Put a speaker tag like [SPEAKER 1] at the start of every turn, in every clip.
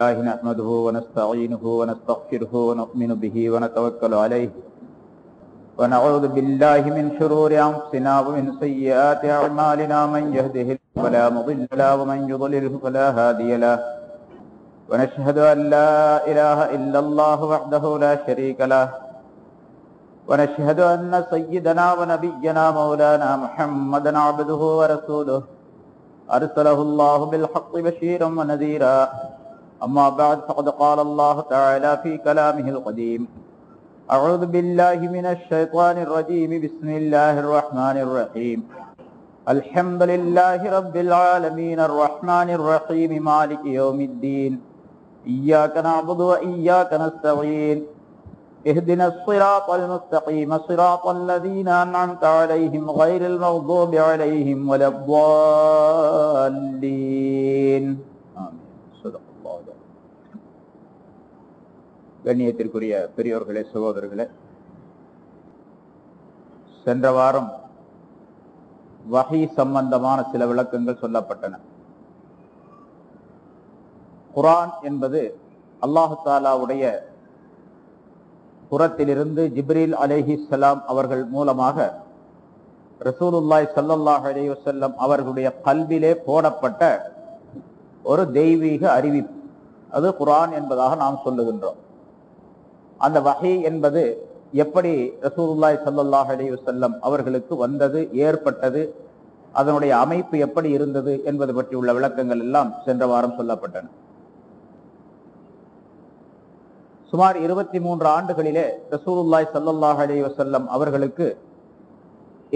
[SPEAKER 1] الله نحمده ونستعينه ونستغفره ونؤمن به ونتوكل عليه ونعوذ بالله من شرور أنفسنا ومن سيئات أعمالنا من يهده الله فلا مضل له ومن يضلله فلا هادي له ونشهد أن لا إله إلا الله وحده لا شريك له ونشهد أن سيدنا ونبينا مولانا محمدا عبده ورسوله أرسله الله بالحق بشيرا ونذيرا أما بعد فقد قال الله تعالى في كلامه القديم أعوذ بالله من الشيطان الرجيم بسم الله الرحمن الرحيم الحمد لله رب العالمين الرحمن الرحيم مالك يوم الدين إياك نعبد وإياك نستعين اهدنا الصراط المستقيم صراط الذين أنعمت عليهم غير المغضوب عليهم ولا الضالين آمين صدق الله. கண்ணியத்திற்குரிய பெரியோர்களே, சகோதரர்களே, சென்ற வாரம் வஹீ சம்பந்தமான சில விளக்கங்கள் சொல்லப்பட்டன. குர்ஆன் என்பது அல்லாஹ் தஆலாவுடைய புறத்திலிருந்து ஜிப்ரீல் அலைஹிஸ்ஸலாம் அவர்கள் மூலமாக ரசூலுல்லாஹி ஸல்லல்லாஹு அலைஹி வஸல்லம் அவர்களுடைய கல்விலே போடப்பட்ட ஒரு தெய்வீக அறிவிப்பு. அது குர்ஆன் என்பதாக நாம் சொல்லுகின்றோம். அந்த வஹீ என்பது எப்படி ரசூலுல்லாஹி ஸல்லல்லாஹு அலைஹி வஸல்லம் அவர்களுக்கு வந்தது, ஏற்பட்டது, அதனுடைய அமைப்பு எப்படி இருந்தது என்பது பற்றி உள்ள விளக்கங்கள் எல்லாம் சென்ற வாரம் சொல்லப்பட்டன. சுமார் 23 ஆண்டுகளிலே ரசூலுல்லாஹி ஸல்லல்லாஹு அலைஹி வஸல்லம் அவர்களுக்கு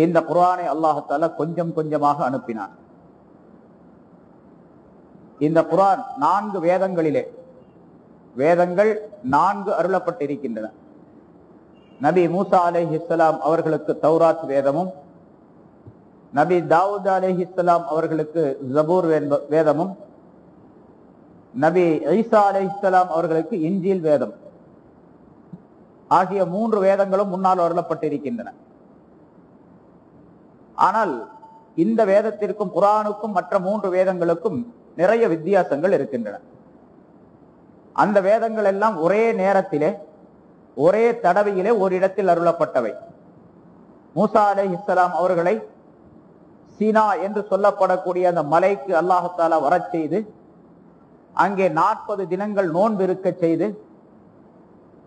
[SPEAKER 1] இந்த குர்ஆனை அல்லாஹ் தஆலா கொஞ்சம் கொஞ்சமாக அனுப்பினார். இந்த குர்ஆன் 4 வேதங்களிலே, வேதங்கள் 4 அருளப்பட்டிருக்கின்றன. நபி மூசா அலைஹிஸ்ஸலாம் அவர்களுக்கு தௌராத் வேதமும், நபி தாவூத் அலைஹிஸ்ஸலாம் அவர்களுக்கு ஜபூர் வேதமும், நபி ஈசா அலைஹிஸ்ஸலாம் அவர்களுக்கு இன்ஜீல் வேதம் ஆகிய 3 வேதங்களும் முன்னால் அருளப்பட்டிருக்கின்றன. ஆனால் இந்த வேதத்திற்கும் குர்ஆனுக்கும் மற்ற 3 வேதங்களுக்கும் நிறைய வித்தியாசங்கள் இருக்கின்றன. அந்த வேதங்கள் எல்லாம் ஒரே நேரத்திலே, ஒரே தடவையிலே ஒரு இடத்தில் அருளப்பட்டவை. மூசா அலைஹிஸ்ஸலாம் அவர்களை சீனா என்று சொல்லப்படக்கூடிய அந்த மலைக்கு அல்லாஹ் தஆலா வரச் செய்து அங்கே 40 தினங்கள் நோன்பு இருக்க செய்து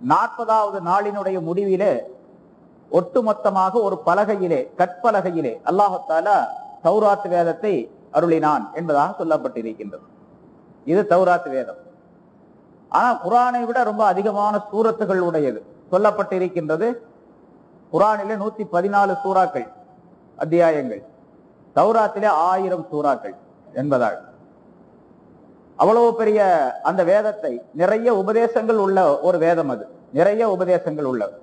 [SPEAKER 1] 40வது நாளினுடைய முடிவிலே ஒட்டுமொத்தமாக ஒரு பலகையிலே, கற்பலகையிலே அல்லாஹ் தஆலா தௌராத் வேதத்தை அருளினான் என்பதாக சொல்லப்பட்டிருக்கின்றது. இது தௌராத் வேதம். ஆனால் குர்ஆனை விட ரொம்ப அதிகமான சூரத்துகள் உடையது சொல்லப்பட்டிருக்கின்றது. குர்ஆனிலே 114 சூறாக்கள், அத்தியாயங்கள். தௌராத்திலே 1000 சூறாக்கள் என்பதால் அவ்வளவு பெரிய அந்த வேதத்தை, நிறைய உபதேசங்கள் உள்ள ஒரு வேதம், அது நிறைய உபதேசங்கள் உள்ளது.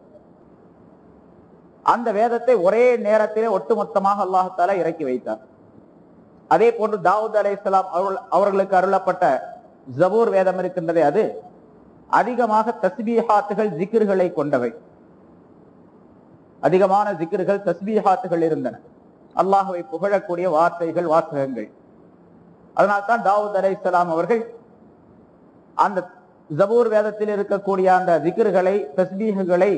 [SPEAKER 1] அந்த வேதத்தை ஒரே நேரத்திலே ஒட்டுமொத்தமாக அல்லாஹ் தஆலா இறக்கி வைத்தார். அதே போன்று தாவூத் அலைஹிஸ்ஸலாம் அவர்களுக்கு அருளப்பட்ட ஜபூர் வேதம் இருக்கின்றதே, அது அதிகமாக தஸ்பீஹாத்துகள், ஜிக்ர்களை கொண்டவை. அதிகமான ஜிக்ர்கள், தஸ்பீஹாத்துகள் இருந்தன, அல்லாஹ்வை புகழக்கூடிய வார்த்தைகள், வாசகங்கள். அதனால்தான் தாவூத் அலைஹிஸ்ஸலாம் அவர்கள் அந்த ஜபூர் வேதத்தில் இருக்கக்கூடிய அந்த ஜிக்ர்களை, தஸ்பீஹுகளை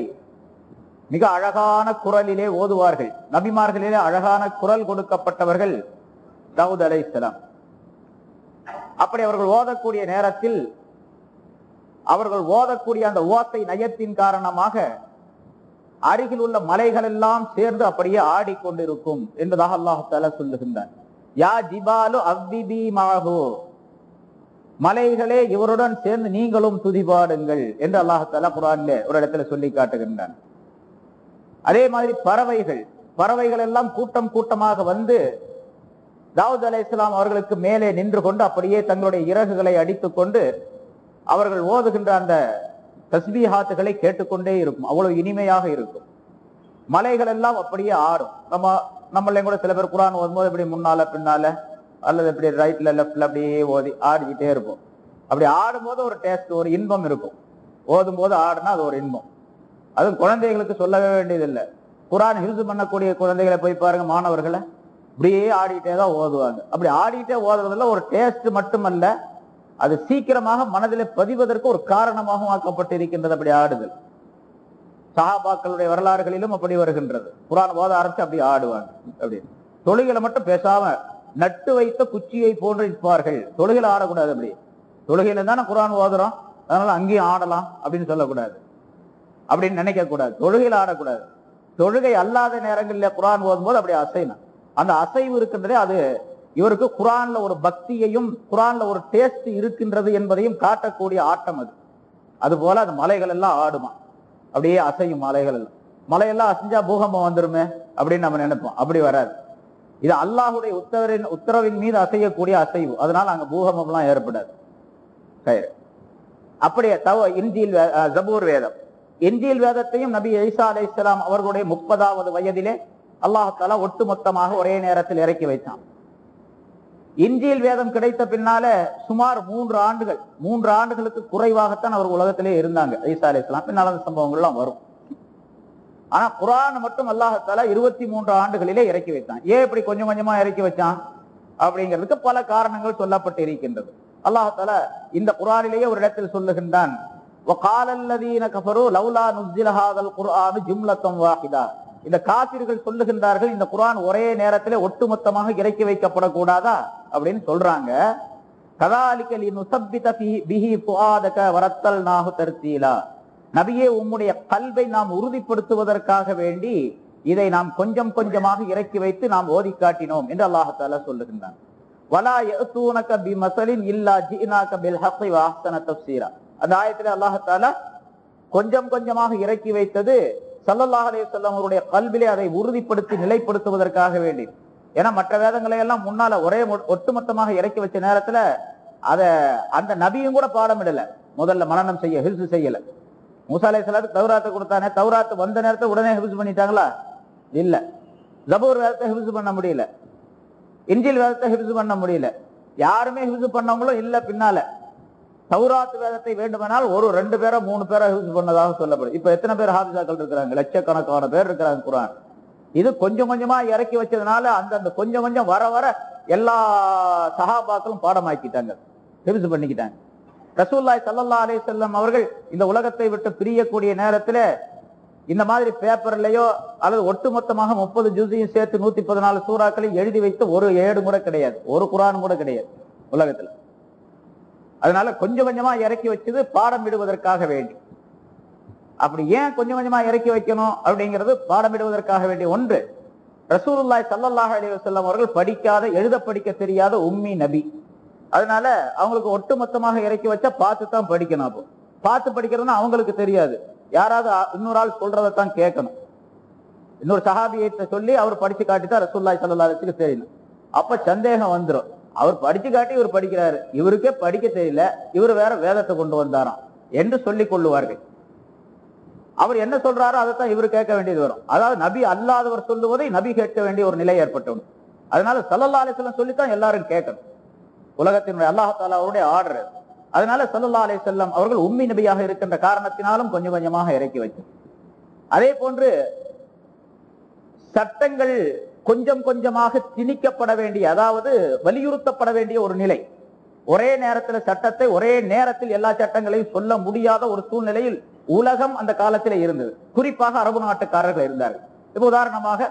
[SPEAKER 1] மிக அழகான குரலிலே ஓதுவார்கள். நபிமார்களிலே அழகான குரல் கொடுக்கப்பட்டவர்கள் தாவூத் அலைஹிஸ்ஸலாம். அப்படி அவர்கள் ஓதக்கூடிய நேரத்தில் அவர்கள் ஓதக்கூடிய அந்த ஓசை நயத்தின் காரணமாக அருகில் உள்ள மலைகள் எல்லாம் சேர்ந்து அப்படியே ஆடிக்கொண்டிருக்கும் என்பதாக அல்லாஹ் தஆலா சொல்லுகின்றான். யா ஜிபாலு அவ்விபி மாஹு, மலைகளே இவருடன் சேர்ந்து நீங்களும் துதிபாடுங்கள் என்று அல்லாஹ் தஆலா குர்ஆனிலே ஒரு இடத்துல சொல்லி காட்டுகின்றான். அதே மாதிரி பறவைகள் எல்லாம் கூட்டம் கூட்டமாக வந்து தாவூத் அலைஹிஸ்ஸலாம் அவர்களுக்கு மேலே நின்று கொண்டு அப்படியே தங்களுடைய இறகுகளை அடித்துக் கொண்டு அவர்கள் ஓதுகின்ற அந்த தஸ்பீஹாத்துகளை கேட்டுக்கொண்டே இருக்கும். அவ்வளவு இனிமையாக இருக்கும். மலைகள் எல்லாம் அப்படியே ஆடும். நம்மள கூட சில பேர் குர்ஆன் ஓதும்போது இப்படி முன்னால பின்னால அல்லது இப்படி ரைட்ல லெஃப்ட்ல அப்படியே ஓதி ஆடிக்கிட்டே இருப்போம். அப்படி ஆடும்போது ஒரு டேஸ்ட், ஒரு இன்பம் இருக்கும். ஓதும் போது ஆடுனா அது ஒரு இன்பம். அதுவும் குழந்தைகளுக்கு சொல்லவே வேண்டியதில்லை. குர்ஆன் ஹிஃப்ஸ் பண்ணக்கூடிய குழந்தைகளை போய் பாருங்க, மாணவர்களை இப்படியே ஆடிட்டே தான் ஓதுவாங்க. அப்படி ஆடிட்டே ஓதுறதுல ஒரு டேஸ்ட் மட்டுமல்ல, அது சீக்கிரமாக மனதிலே பதிவதற்கு ஒரு காரணமாகவும் ஆக்கப்பட்டிருக்கின்றது. அப்படி ஆடுதல் சஹாபாக்களுடைய வரலாறுகளிலும் அப்படி வருகின்றது. குர்ஆன் ஓத ஆரம்பிச்சு அப்படி ஆடுவாங்க. அப்படி தொழுகையில மட்டும் பேசாம நட்டு வைத்த குச்சியை போன்று இருப்பார்கள். தொழுகையில ஆடக்கூடாது. அப்படி தொழுகையில தானே குர்ஆன் ஓதுறோம், அதனால அங்கேயும் ஆடலாம் அப்படின்னு சொல்லக்கூடாது, அப்படின்னு நினைக்க கூடாது. தொழுகையில ஆடக்கூடாது. தொழுகை அல்லாத நேரங்களில் குர்ஆன் ஓதும் போது அப்படி அசைனா அந்த அசைவு இருக்கின்றதே அது இவருக்கு குர்ஆன்ல ஒரு பக்தியையும் குர்ஆன்ல ஒரு டேஸ்ட் இருக்கின்றது என்பதையும் காட்டக்கூடிய ஆட்டம் அது. அது போல அந்த மலைகள் எல்லாம் ஆடுமா, அப்படியே அசையும் மலைகள் எல்லாம். மலையெல்லாம் அசைஞ்சா பூகம்பம் வந்துருமே அப்படின்னு நம்ம நினைப்போம். அப்படி வராது. இது அல்லாஹுடைய உத்தரவின் மீது அசையக்கூடிய அசைவு. அதனால அங்க பூகம்பம் எல்லாம் ஏற்படாது. அப்படியே இன்ஜீல் ஜபூர் வேதம், இன்ஜீல் வேதத்தையும் நபி ஈசா அலைஹிஸ்ஸலாம் அவர்களுடைய 30வது வயதிலே அல்லாஹ் தஆலா ஒட்டுமொத்தமாக ஒரே நேரத்தில் இறக்கி வைத்தான். இன்ஜீல் வேதம் கிடைத்த பின்னால சுமார் 3 ஆண்டுகளுக்கு குறைவாகத்தான் அவர் உலகத்திலே இருந்தாங்க ஈசா அலைஹிஸ்ஸலாம். பின்னால் அந்த சம்பவங்கள்லாம் வரும். ஆனா குர்ஆன் மட்டும் அல்லாஹ் தஆலா 23 ஆண்டுகளிலே இறக்கி வைத்தான். ஏன் இப்படி கொஞ்சம் கொஞ்சமா இறக்கி வச்சான் அப்படிங்கிறதுக்கு பல காரணங்கள் சொல்லப்பட்டு இருக்கின்றது. அல்லாஹ் தஆலா இந்த குர்ஆனிலேயே ஒரு இடத்தில் சொல்லுகின்றான், وَقَالَ الَّذِينَ كَفَرُوا لَوْلَا نُزِّلَ هَذَا الْقُرْآنُ جُمْلَةً وَاحِدَةً. இந்த காபிர்கள் சொல்லுகின்றார்கள், இந்த குர்ஆன் ஒரே நேரத்திலே ஒட்டுமொத்தமாக இறக்கி வைக்கப்படக்கூடாதா அப்படின்னு சொல்றாங்க. كَذَلِكَ لِنُثَبِّتَ بِهِ فُؤَادَكَ وَرَتَّلْنَاهُ تَرْتِيلًا. நபியே, உம்முடைய கல்வை நாம் உறுதிப்படுத்துவதற்காக வேண்டி இதை நாம் கொஞ்சம் கொஞ்சமாக இறக்கி வைத்து நாம் ஓதி காட்டினோம் என்று அல்லாஹ் தஆலா சொல்லுகின்றான். وَلَا يَأْتُونَكَ بِمَثَلٍ إِلَّا جِئْنَاكَ بِالْحَقِّ وَأَحْسَنَ تَفْسِيرًا. அந்த ஆயத்திலே அல்லாஹ் தஆலா கொஞ்சம் கொஞ்சமாக இறக்கி வைத்தது ஸல்லல்லாஹு அலைஹி வஸல்லம் அவருடைய கல்விலே அதை உறுதிப்படுத்தி நிலைப்படுத்துவதற்காக வேண்டி. ஏன்னா மற்ற வேதங்களை எல்லாம் முன்னால ஒரே ஒட்டுமொத்தமாக இறக்கி வச்ச நேரத்துல அந்த நபியும் கூட பாடமிடல, முதல்ல மனனம் செய்ய ஹிஃப்ஸ் செய்யல. மூசா அலைஹிஸ்ஸலாத்துக்கு தௌராத்தை கொடுத்தானே, தௌராத் வந்த நேரத்தை உடனே ஹிஃப்ஸ் பண்ணிட்டாங்களா? இல்ல. ஜபூர் வேதத்தை ஹிஃப்ஸ் பண்ண முடியல, இன்ஜீல் வேதத்தை ஹிஃப்ஸ் பண்ண முடியல, யாருமே ஹிஃப்ஸ் பண்ணவங்களும் இல்ல. பின்னால தௌராத் வேதத்தை வேண்டுமானால் 2 பேரோ 3 பேரோ ஹிஃப்ஸ் பண்ணதாக சொல்லப்படுது. இப்ப எத்தனை பேர் ஹாஃபிஸாக்கள் இருக்கிறாங்க? லட்சக்கணக்கான பேர் இருக்கிறாங்க. குர்ஆன் இது கொஞ்சம் கொஞ்சமா இறக்கி வச்சதுனால அந்த கொஞ்சம் கொஞ்சம் வர வர எல்லா சஹாபாக்களும் பாடமாக்கிட்டாங்க, ஹிஃப்ஸ் பண்ணிக்கிட்டாங்க. ரசூலுல்லாஹி ஸல்லல்லாஹு அலைஹி வஸல்லம் அவர்கள் இந்த உலகத்தை விட்டு பிரியக்கூடிய நேரத்துல இந்த மாதிரி பேப்பர்லயோ அல்லது ஒட்டுமொத்தமாக 30 ஜுஸையும் சேர்த்து 114 சூறாக்களை எழுதி வைத்து ஒரு ஏடு கூட கிடையாது, ஒரு குர்ஆன் கூட கிடையாது உலகத்துல. அதனால கொஞ்சம் கொஞ்சமா இறக்கி வச்சது பாடம் விடுவதற்காக வேண்டி. அப்படி ஏன் கொஞ்சம் கொஞ்சமா இறக்கி வைக்கணும் அப்படிங்கிறது பாடம் விடுவதற்காக வேண்டிய ஒன்று. ரசூலுல்லாஹி ஸல்லல்லாஹு அலைஹி வஸல்லம் அவர்கள் படிக்காத, எழுத படிக்க தெரியாத உம்மி நபி. அதனால அவங்களுக்கு ஒட்டுமொத்தமாக இறக்கி வச்சா பார்த்து தான் படிக்கணும். அப்போ பார்த்து படிக்கிறதுனா அவங்களுக்கு தெரியாது, யாராவது இன்னொரு ஆள் சொல்றதான் கேட்கணும். இன்னொரு சஹாபியத்தை சொல்லி அவர் படிச்சு காட்டிதான் ரசூலுல்லாஹி ஸல்லல்லாஹு அலைஹி வஸல்லம் தெரியணும். அப்ப சந்தேகம் வந்துடும், அவர் படிச்சு காட்டி இவர் படிக்கிறாரு, இவருக்கே படிக்க தெரியல, இவர் வேற வேதத்தை கொண்டு வந்தாராம் என்று சொல்லிக் கொள்ளுவார்கள். அவர் என்ன சொல்றாரோ அதைத்தான் இவர் கேட்க வேண்டியது வரும். அதாவது நபி அல்லாதவர் சொல்லுவதை நபி கேட்க வேண்டிய ஒரு நிலை ஏற்பட்டோம். அதனால ஸல்லல்லாஹு அலைஹி வஸல்லம் சொல்லித்தான் எல்லாரும் கேட்கணும். உலகத்தினுடைய அல்லாஹ் தஆலா அவருடைய ஆர்டர். அதனால ஸல்லல்லாஹு அலைஹி வஸல்லம் அவர்கள் உம்மி நபியாக இருக்கின்ற காரணத்தினாலும் கொஞ்சம் கொஞ்சமாக இறக்கி வைத்தார். அதே போன்று சட்டங்கள் கொஞ்சம் கொஞ்சமாக திணிக்கப்பட வேண்டிய, அதாவது வலியுறுத்தப்பட வேண்டிய ஒரு நிலை. ஒரே நேரத்தில் சட்டத்தை ஒரே நேரத்தில் எல்லா சட்டங்களையும் சொல்ல முடியாத ஒரு சூழ்நிலையில் உலகம் அந்த காலத்தில் இருந்தது. குறிப்பாக அரபு நாட்டுக்காரர்கள் இருந்தார்கள். இப்ப உதாரணமாக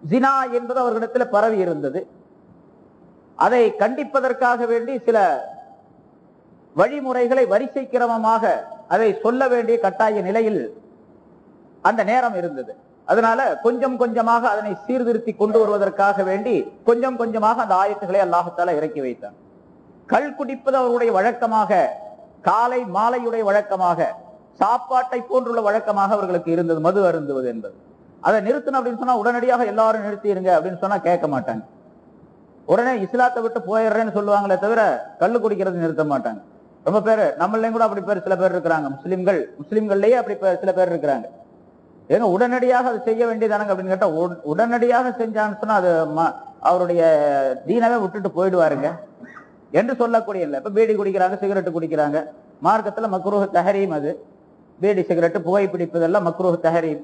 [SPEAKER 1] ஜினா என்பது அவர்களிடத்தில் பரவி இருந்தது. அதை கண்டிப்பதற்காக வேண்டி சில வழிமுறைகளை வரிசை கிரமமாக அதை சொல்ல வேண்டிய கட்டாய நிலையில் அந்த நேரம் இருந்தது. அதனால கொஞ்சம் கொஞ்சமாக அதனை சீர்திருத்தி கொண்டு வருவதற்காக வேண்டி கொஞ்சம் கொஞ்சமாக அந்த ஆயத்துக்களை அல்லாஹ் தஆலா இறக்கி வைத்தார். கள் குடிப்பது அவருடைய வழக்கமாக, காலை மாலையுடைய வழக்கமாக, சாப்பாட்டை போன்றுள்ள வழக்கமாக அவர்களுக்கு இருந்தது மது அருந்துவது என்பது. அதை நிறுத்தணும் அப்படின்னு சொன்னா உடனடியாக எல்லாரும் நிறுத்திடுங்க அப்படின்னு சொன்னா கேட்க மாட்டாங்க. உடனே இஸ்லாத்தை விட்டு போயிடுறேன்னு சொல்லுவாங்களே தவிர கள்ளு குடிக்கிறது நிறுத்த மாட்டாங்க. ரொம்ப பேர் நம்மளையும் கூட அப்படி பேர் சில பேர் இருக்கிறாங்க. முஸ்லிம்கள்லயே அப்படி சில பேர் இருக்கிறாங்க. ஏங்க உடனடியாக அது செய்ய வேண்டியதானங்க அப்படின்னு கேட்டா, உடனடியாக செஞ்சான்னு சொன்னா அது அவருடைய தீனவே விட்டுட்டு போயிடுவாருங்க என்று சொல்லக்கூடிய இல்லை. இப்ப பீடி குடிக்கிறாங்க, சிகரெட்டு குடிக்கிறாங்க, மார்க்கத்துல மக்ரூஹ் தஹரீம். அது பீடி சிகரெட்டு புகைப்பிடிப்பதெல்லாம் மக்ரூஹ் தஹரீம்.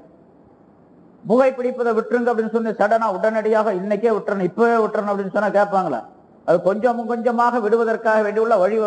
[SPEAKER 1] புகைப்பிடிப்பதை விட்டுருங்க அப்படின்னு சொல்லி சடனா உடனடியாக இன்னைக்கே விட்டுறணும், இப்பவே விட்டுறணும் அப்படின்னு சொன்னா கேட்பாங்களா? அது கொஞ்சம் கொஞ்சமாக விடுவதற்காக வேண்டியுள்ள வழி